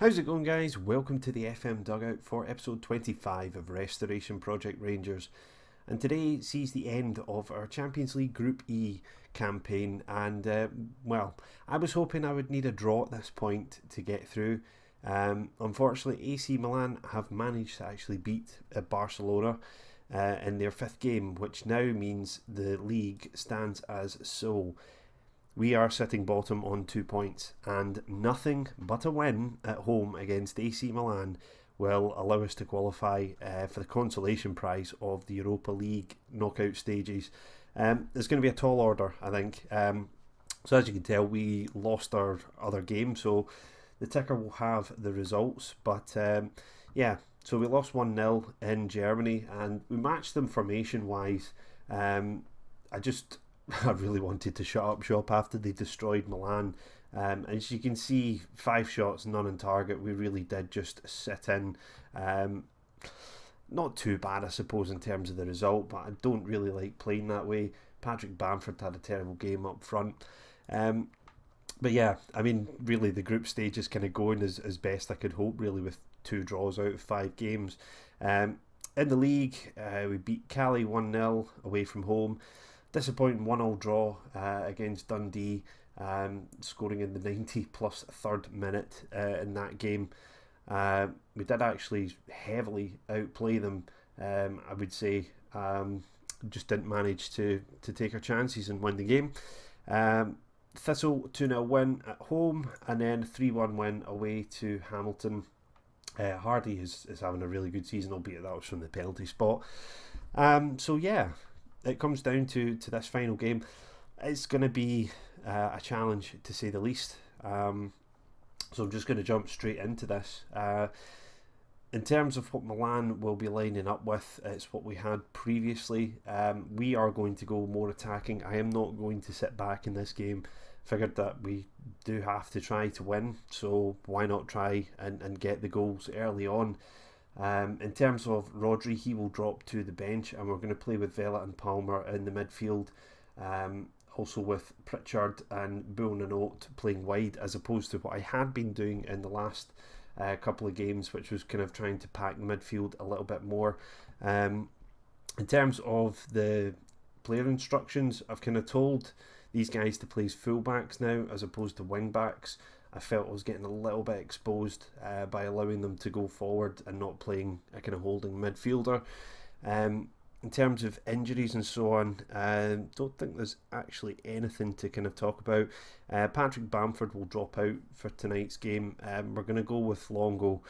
How's it going, guys? Welcome to the FM Dugout for episode 25 of Restoration Project Rangers. And today sees the end of our Champions League Group E campaign. And, I was hoping I would need a draw at this point to get through. Unfortunately, AC Milan have managed to actually beat Barcelona in their fifth game, which now means the league stands as so. We are sitting bottom on 2 points, and nothing but a win at home against AC Milan will allow us to qualify for the consolation prize of the Europa League knockout stages. It's going to be a tall order, I think. So as you can tell, we lost our other game, so the ticker will have the results. But so we lost 1-0 in Germany, and we matched them formation-wise. I really wanted to shut up shop after they destroyed Milan. As you can see, 5 shots, none on target. We really did just sit in. Not too bad, I suppose, in terms of the result, but I don't really like playing that way. Patrick Bamford had a terrible game up front. Really the group stage is kind of going as best I could hope, really, with 2 draws out of 5 games. In the league, we beat Cali 1-0 away from home. Disappointing 1-0 draw against Dundee, scoring in the 90 plus third minute in that game. We did actually heavily outplay them, I would say. Just didn't manage to take our chances and win the game. Thistle 2-0 win at home, and then 3-1 win away to Hamilton. Hardy is having a really good season, albeit that was from the penalty spot. It comes down to this final game. It's going to be a challenge, to say the least. So I'm just going to jump straight into this. In terms of what Milan will be lining up with, it's what we had previously. We are going to go more attacking. I am not going to sit back in this game. Figured that we do have to try to win, so why not try and get the goals early on. In terms of Rodri, he will drop to the bench, and we're going to play with Vela and Palmer in the midfield, also with Pritchard and Buonanotte playing wide, as opposed to what I had been doing in the last couple of games, which was kind of trying to pack the midfield a little bit more. In terms of the player instructions, I've kind of told these guys to play as fullbacks now as opposed to wing backs. I felt I was getting a little bit exposed by allowing them to go forward and not playing a kind of holding midfielder. In terms of injuries and so on, don't think there's actually anything to kind of talk about. Patrick Bamford will drop out for tonight's game. We're going to go with Longo.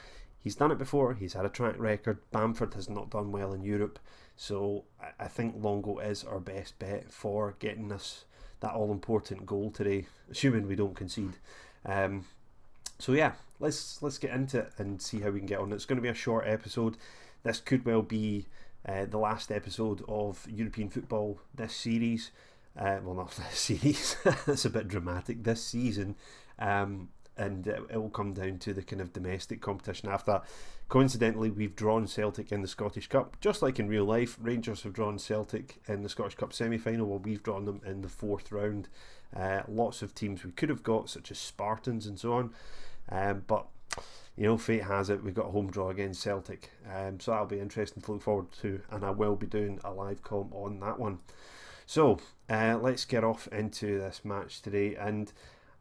He's done it before. He's had a track record. Bamford has not done well in Europe, so I think Longo is our best bet for getting us that all-important goal today, assuming we don't concede. Let's get into it and see how we can get on. It's going to be a short episode. This could well be the last episode of European football this series. Not this series. That's a bit dramatic. This season. And it will come down to the kind of domestic competition after that. Coincidentally, we've drawn Celtic in the Scottish Cup, just like in real life. Rangers have drawn Celtic in the Scottish Cup semi-final, while we've drawn them in the 4th round. Lots of teams we could have got, such as Spartans and so on, but fate has it we've got a home draw against Celtic, so that'll be interesting to look forward to, and I will be doing a live com on that one. So let's get off into this match today, and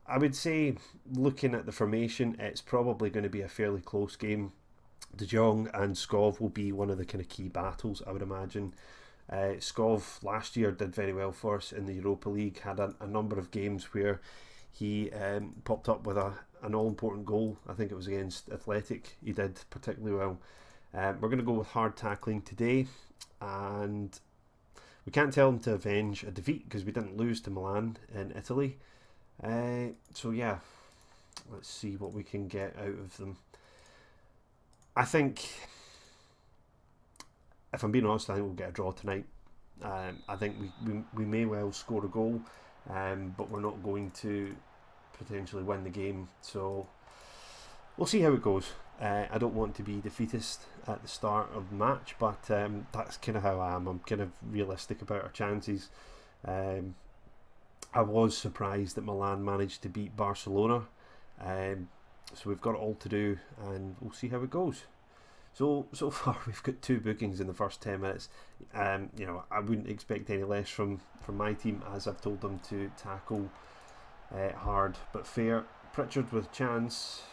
I would say, looking at the formation, it's probably going to be a fairly close game. De Jong and Skov will be one of the kind of key battles, I would imagine. Skov last year did very well for us in the Europa League, had a number of games where he popped up with an all-important goal. I think it was against Athletic. He did particularly well. We're going to go with hard tackling today, and we can't tell them to avenge a defeat because we didn't lose to Milan in Italy. Let's see what we can get out of them. I think, if I'm being honest, I think we'll get a draw tonight. I think we may well score a goal, but we're not going to potentially win the game. So we'll see how it goes. I don't want to be defeatist at the start of the match, but that's kind of how I am. I'm kind of realistic about our chances. I was surprised that Milan managed to beat Barcelona. So we've got it all to do, and we'll see how it goes. So far we've got 2 bookings in the first 10 minutes. You know, I wouldn't expect any less from my team, as I've told them to tackle hard but fair. Pritchard with chance,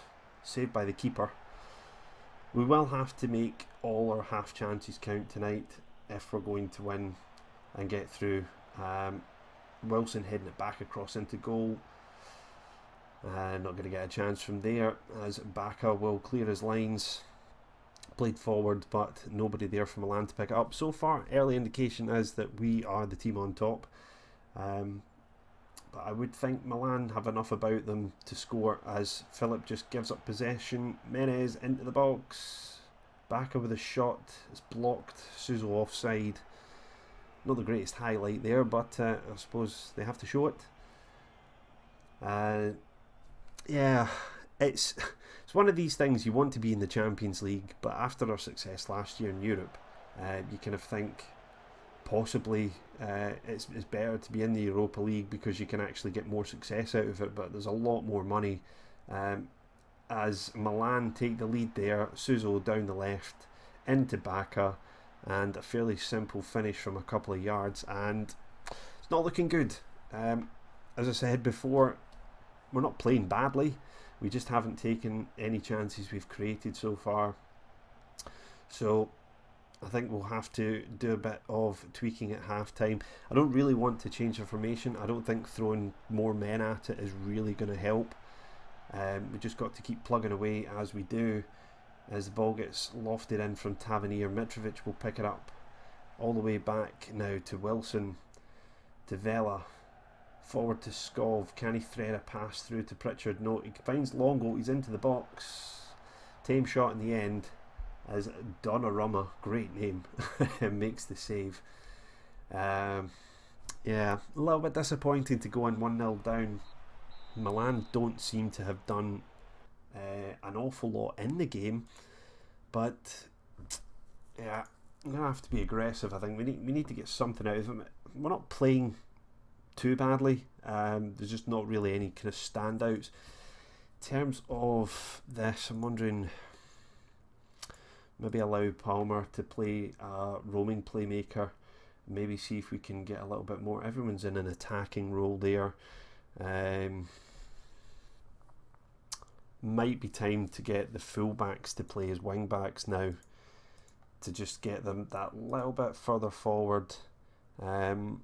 saved by the keeper. We will have to make all our half chances count tonight if we're going to win and get through. Wilson heading it back across into goal. Not going to get a chance from there, as Bacca will clear his lines. Played forward, but nobody there from Milan to pick it up. So far, early indication is that we are the team on top. But I would think Milan have enough about them to score, as Philip just gives up possession. Menez into the box. Bacca with a shot. It's blocked. Suso offside. Not the greatest highlight there, but I suppose they have to show it. Yeah, it's one of these things. You want to be in the Champions League, but after our success last year in Europe, you kind of think possibly it's better to be in the Europa League because you can actually get more success out of it, but there's a lot more money. As Milan take the lead there, Suso down the left into Bacca, and a fairly simple finish from a couple of yards, and it's not looking good. As I said before, we're not playing badly, we just haven't taken any chances we've created so far. So I think we'll have to do a bit of tweaking at half time. I don't really want to change the formation. I don't think throwing more men at it is really going to help. We just got to keep plugging away as we do. As the ball gets lofted in from Tavernier, Mitrovic will pick it up all the way back now to Wilson, to Vela, forward to Skov. Can he thread a pass through to Pritchard? No, he finds Longo, he's into the box. Tame shot in the end as Donnarumma, great name, makes the save. Yeah, a little bit disappointing to go in 1-0 down. Milan don't seem to have done an awful lot in the game, but yeah, I'm gonna have to be aggressive. I think we need to get something out of them. We're not playing too badly. There's just not really any kind of standouts. In terms of this, I'm wondering, maybe allow Palmer to play a roaming playmaker. Maybe see if we can get a little bit more. Everyone's in an attacking role there. Might be time to get the fullbacks to play as wing backs now, to just get them that little bit further forward. Both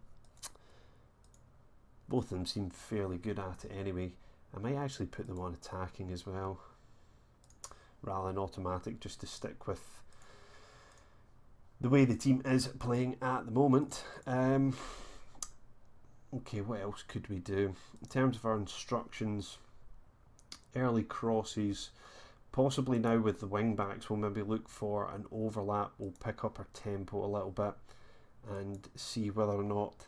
of them seem fairly good at it anyway. I might actually put them on attacking as well, rather than automatic, just to stick with the way the team is playing at the moment. Okay, what else could we do? In terms of our instructions, early crosses, possibly now with the wing backs, we'll maybe look for an overlap. We'll pick up our tempo a little bit and see whether or not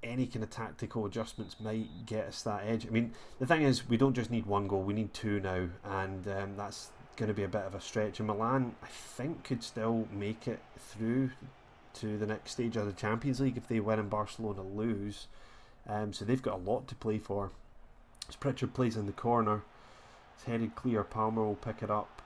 any kind of tactical adjustments might get us that edge. I mean, the thing is, we don't just need one goal, we need two now, and that's going to be a bit of a stretch. And Milan, I think, could still make it through to the next stage of the Champions League if they win and Barcelona lose. So they've got a lot to play for. As Pritchard plays in the corner, it's headed clear. Palmer will pick it up.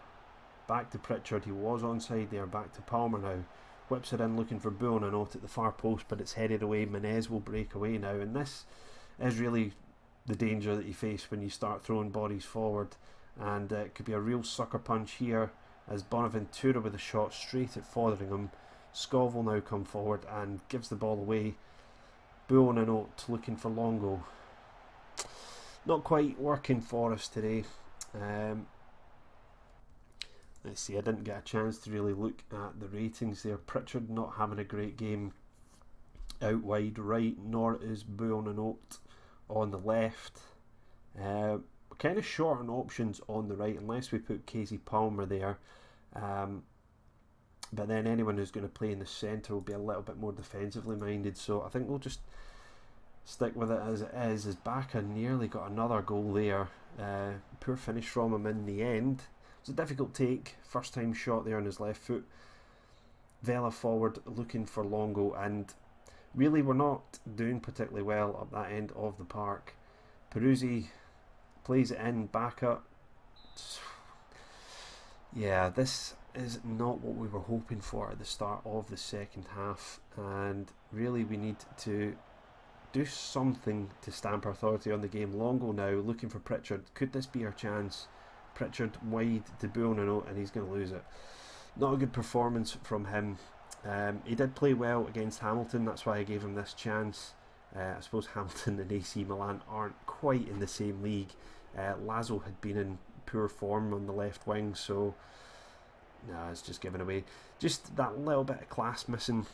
Back to Pritchard, he was onside there. Back to Palmer now. Whips it in looking for Buonanotte at the far post, but it's headed away. Menez will break away now, and this is really the danger that you face when you start throwing bodies forward. And it could be a real sucker punch here, as Bonaventura with a shot straight at Fotheringham. Skov will now come forward and gives the ball away. Buonanotte looking for Longo. Not quite working for us today. Let's see, I didn't get a chance to really look at the ratings there. Pritchard not having a great game out wide right, nor is Buonanotte on the left. Kind of short on options on the right, unless we put Casey Palmer there. But then anyone who's going to play in the centre will be a little bit more defensively minded. So I think we'll just stick with it as it is. As Bacca nearly got another goal there. Poor finish from him in the end. It's a difficult take. First time shot there on his left foot. Vela forward looking for Longo, and really we're not doing particularly well up that end of the park. Peruzzi plays it in. Bacca yeah, this is not what we were hoping for at the start of the second half, and really we need to do something to stamp our authority on the game. Longo now looking for Pritchard. Could this be our chance? Pritchard wide to Buonanno, and he's going to lose it. Not a good performance from him. He did play well against Hamilton, that's why I gave him this chance. I suppose Hamilton and AC Milan aren't quite in the same league. Lazo had been in poor form on the left wing, so no, it's just given away. Just that little bit of class missing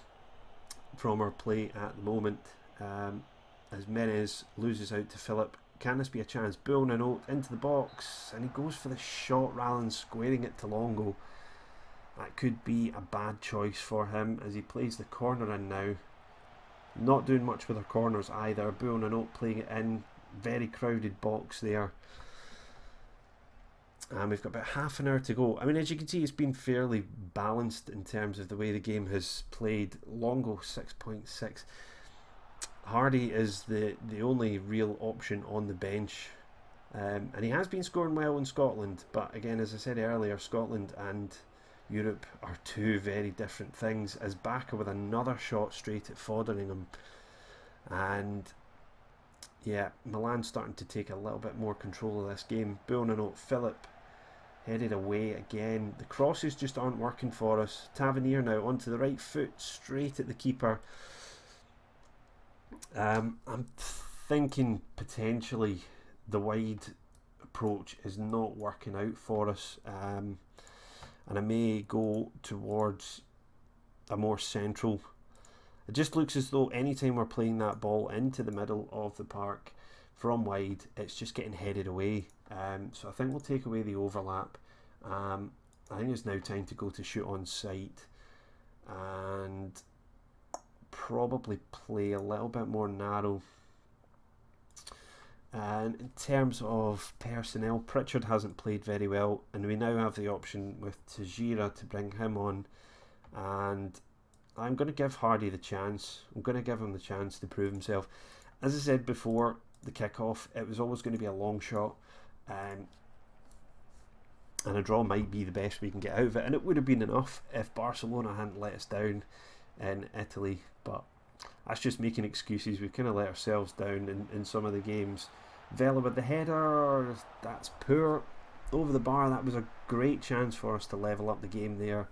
from our play at the moment. As Menez loses out to Philip. Can this be a chance? Buonanno into the box, and he goes for the shot rather than squaring it to Longo. That could be a bad choice for him as he plays the corner in now. Not doing much with our corners either. Buonanno playing it in. Very crowded box there. And we've got about half an hour to go. I mean, as you can see, it's been fairly balanced in terms of the way the game has played. Longo 6.6. Hardy is the only real option on the bench. And he has been scoring well in Scotland. But again, as I said earlier, Scotland and Europe are two very different things. As Baka with another shot straight at Fotheringham, and yeah, Milan starting to take a little bit more control of this game. Buonanno, Philip headed away again. The crosses just aren't working for us. Tavernier now onto the right foot, straight at the keeper. I'm thinking potentially the wide approach is not working out for us. And I may go towards a more central. It just looks as though anytime we're playing that ball into the middle of the park from wide, it's just getting headed away. So I think we'll take away the overlap. I think it's now time to go to shoot on sight and probably play a little bit more narrow. And in terms of personnel, Pritchard hasn't played very well, and we now have the option with Tajira to bring him on. And I'm going to give Hardy the chance. I'm going to give him the chance to prove himself. As I said before the kick-off, it was always going to be a long shot, and a draw might be the best we can get out of it. And it would have been enough if Barcelona hadn't let us down in Italy, but that's just making excuses. We've kind of let ourselves down in some of the games. Vela with the header, that's poor. Over the bar, that was a great chance for us to level up the game there.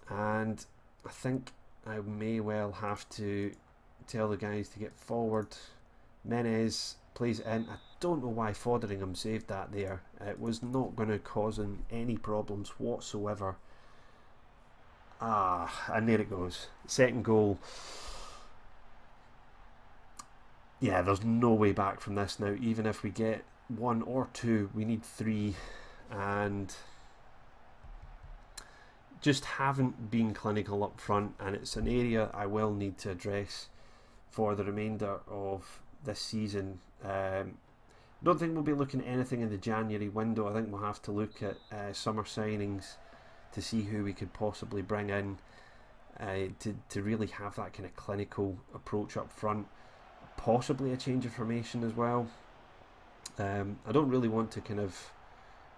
And I think I may well have to tell the guys to get forward. Menez plays it in. I don't know why Fotheringham saved that there. It was not going to cause him any problems whatsoever. And there it goes. Second goal. Yeah, there's no way back from this now. Even if we get 1 or 2, we need 3. And just haven't been clinical up front. And it's an area I will need to address for the remainder of this season. Don't think we'll be looking at anything in the January window. I think we'll have to look at summer signings to see who we could possibly bring in to really have that kind of clinical approach up front. Possibly a change of formation as well. I don't really want to kind of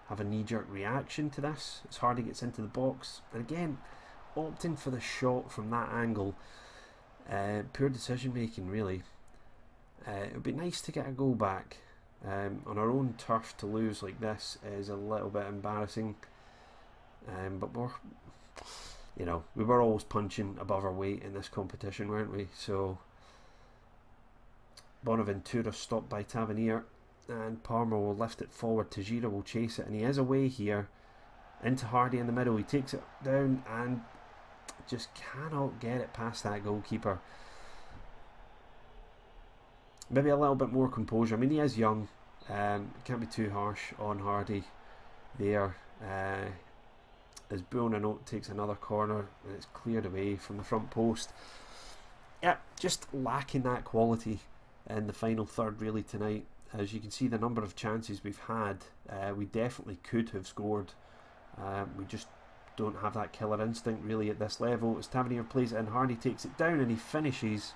have a knee-jerk reaction to this. It's hard to get into the box. And again, opting for the shot from that angle, poor decision making really. It would be nice to get a goal back. On our own turf to lose like this is a little bit embarrassing. But we were always punching above our weight in this competition, weren't we? So Bonaventura stopped by Tavernier, and Palmer will lift it forward. Tajira will chase it, and he is away here into Hardy in the middle. He takes it down and just cannot get it past that goalkeeper. Maybe a little bit more composure. I mean, he is young. Can't be too harsh on Hardy there. As Buonanno takes another corner and it's cleared away from the front post. Yeah, just lacking that quality in the final third really tonight. As you can see, the number of chances we've had, we definitely could have scored. We just don't have that killer instinct really at this level. As Tavernier plays it in, Hardy takes it down and he finishes,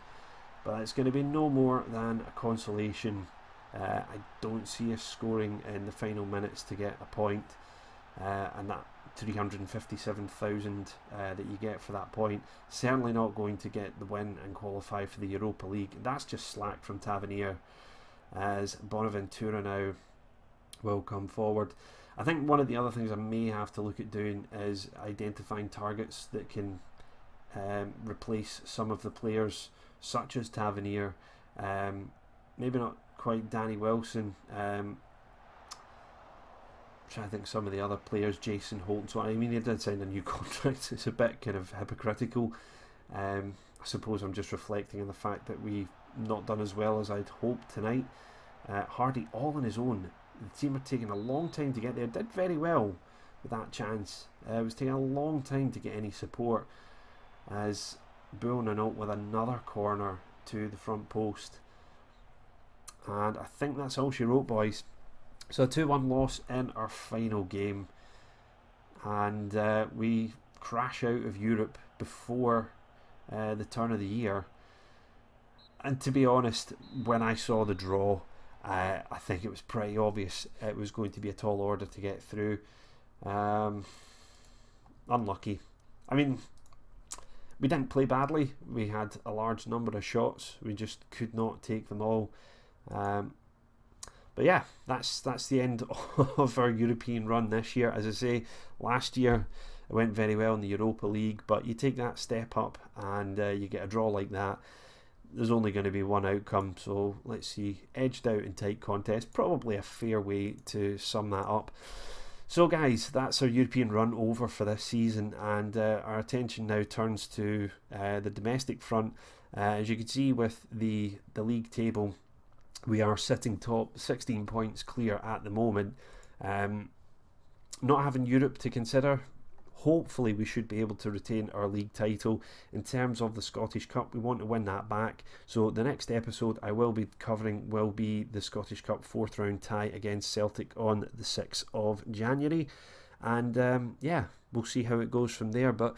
but it's going to be no more than a consolation I don't see us scoring in the final minutes to get a point, and that 357,000 that you get for that point, certainly not going to get the win and qualify for the Europa League. That's just slack from Tavernier, as Bonaventura now will come forward. I think one of the other things I may have to look at doing is identifying targets that can replace some of the players such as Tavernier, maybe not quite Danny Wilson, trying to think some of the other players, Jason Holt. So I mean, he did sign a new contract. It's a bit kind of hypocritical. I suppose I'm just reflecting on the fact that we've not done as well as I'd hoped tonight. Hardy all on his own. The team are taking a long time to get there. Did very well with that chance. It was taking a long time to get any support, as Buonanotte with another corner to the front post. And I think that's all she wrote, boys. So a 2-1 loss in our final game, and we crash out of Europe before the turn of the year. And to be honest, when I saw the draw, I think it was pretty obvious it was going to be a tall order to get through. Unlucky. I mean, we didn't play badly. We had a large number of shots. We just could not take them all. But yeah, that's the end of our European run this year. As I say, last year it went very well in the Europa League, but you take that step up and you get a draw like that. There's only going to be one outcome, so let's see. Edged out in tight contest, probably a fair way to sum that up. So guys, that's our European run over for this season, and our attention now turns to the domestic front. As you can see with the league table, we are sitting top, 16 points clear at the moment. Not having Europe to consider, hopefully we should be able to retain our league title. In terms of the Scottish Cup, we want to win that back. So the next episode I will be covering will be the Scottish Cup 4th round tie against Celtic on the 6th of January. And yeah, we'll see how it goes from there. But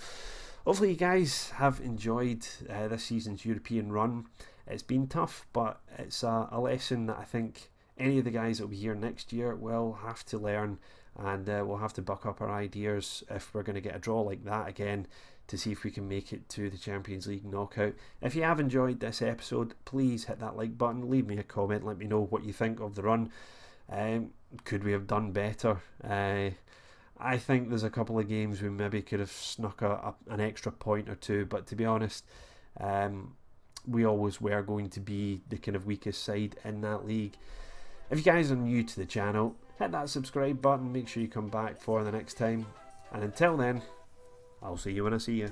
hopefully you guys have enjoyed this season's European run. It's been tough, but it's a lesson that I think any of the guys that will be here next year will have to learn, and we'll have to buck up our ideas if we're going to get a draw like that again to see if we can make it to the Champions League knockout. If you have enjoyed this episode, please hit that like button, leave me a comment, let me know what you think of the run. Could we have done better? I think there's a couple of games we maybe could have snuck an extra point or two, but to be honest, we always were going to be the kind of weakest side in that league. If you guys are new to the channel, hit that subscribe button, make sure you come back for the next time, and until then, I'll see you when I see you.